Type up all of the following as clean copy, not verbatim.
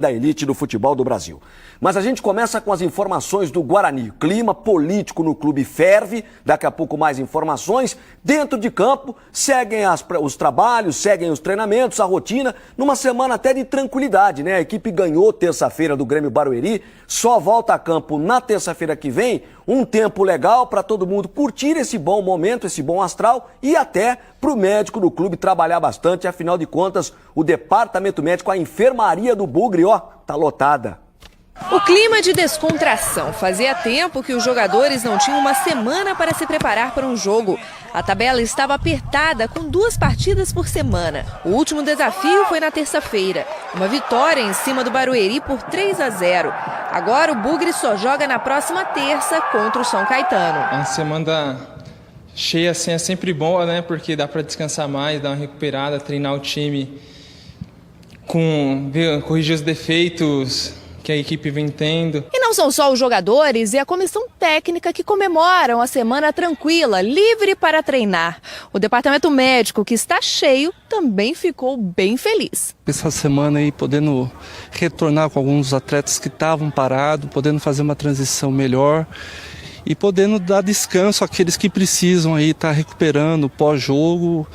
da elite do futebol do Brasil. Mas a gente começa com as informações do Guarani. Clima político no clube ferve, daqui a pouco mais informações. Dentro de campo, seguem os trabalhos, seguem os treinamentos, a rotina, numa semana até de tranquilidade, né? A equipe ganhou terça-feira do Grêmio Barueri, só volta a campo na terça-feira que vem, um tempo legal para todo mundo curtir esse bom momento, esse bom astral e até para o médico do clube trabalhar bastante, afinal de contas, o departamento médico, a enfermaria do Bugre, ó, tá lotada. O clima de descontração. Fazia tempo que os jogadores não tinham uma semana para se preparar para um jogo. A tabela estava apertada, com 2 partidas por semana. O último desafio foi na terça-feira. Uma vitória em cima do Barueri por 3-0. Agora o Bugre só joga na próxima terça contra o São Caetano. A semana cheia assim é sempre boa, né? Porque dá para descansar mais, dar uma recuperada, treinar o time, corrigir os defeitos que a equipe vem tendo. E não são só os jogadores e a comissão técnica que comemoram a semana tranquila, livre para treinar. O departamento médico, que está cheio, também ficou bem feliz. Essa semana aí podendo retornar com alguns atletas que estavam parados, podendo fazer uma transição melhor e podendo dar descanso àqueles que precisam aí estar recuperando pós-jogo.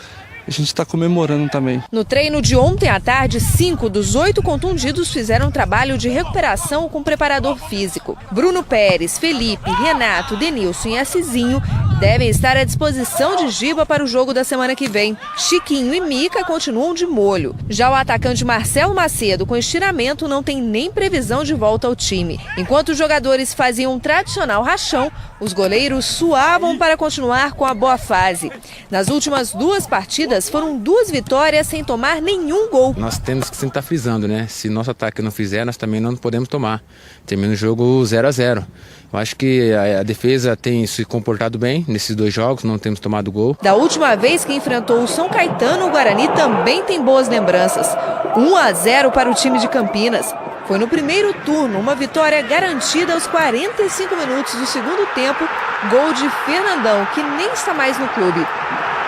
A gente está comemorando também. No treino de ontem à tarde, 5 dos 8 contundidos fizeram um trabalho de recuperação com preparador físico. Bruno Pérez, Felipe, Renato, Denilson e Assisinho devem estar à disposição de Giba para o jogo da semana que vem. Chiquinho e Mica continuam de molho. Já o atacante Marcelo Macedo, com estiramento, não tem nem previsão de volta ao time. Enquanto os jogadores faziam um tradicional rachão, os goleiros suavam para continuar com a boa fase. Nas últimas 2 partidas, foram 2 vitórias sem tomar nenhum gol. Nós temos que sempre estar frisando, né? Se nosso ataque não fizer, nós também não podemos tomar. Termina o jogo 0-0. Eu acho que a defesa tem se comportado bem nesses 2 jogos, não temos tomado gol. Da última vez que enfrentou o São Caetano, o Guarani também tem boas lembranças. 1-0 para o time de Campinas. Foi no primeiro turno, uma vitória garantida aos 45 minutos do segundo tempo, gol de Fernandão, que nem está mais no clube.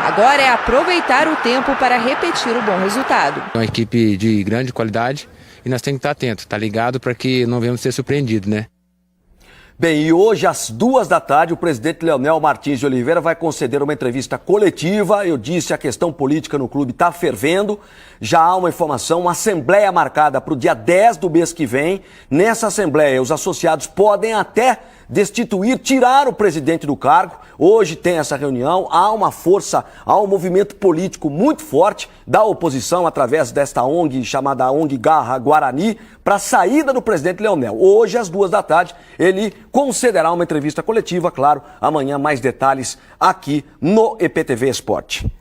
Agora é aproveitar o tempo para repetir o bom resultado. É uma equipe de grande qualidade e nós temos que estar atentos, estar ligado para que não venhamos ser surpreendidos, né? Bem, e hoje às 2 da tarde o presidente Leonel Martins de Oliveira vai conceder uma entrevista coletiva. Eu disse, a questão política no clube está fervendo. Já há uma informação, uma assembleia marcada para o dia 10 do mês que vem. Nessa assembleia, os associados podem até destituir, tirar o presidente do cargo. Hoje tem essa reunião, há uma força, há um movimento político muito forte da oposição através desta ONG chamada ONG Garra Guarani para a saída do presidente Leonel. Hoje, às 2 da tarde, ele concederá uma entrevista coletiva, claro, amanhã mais detalhes aqui no EPTV Esporte.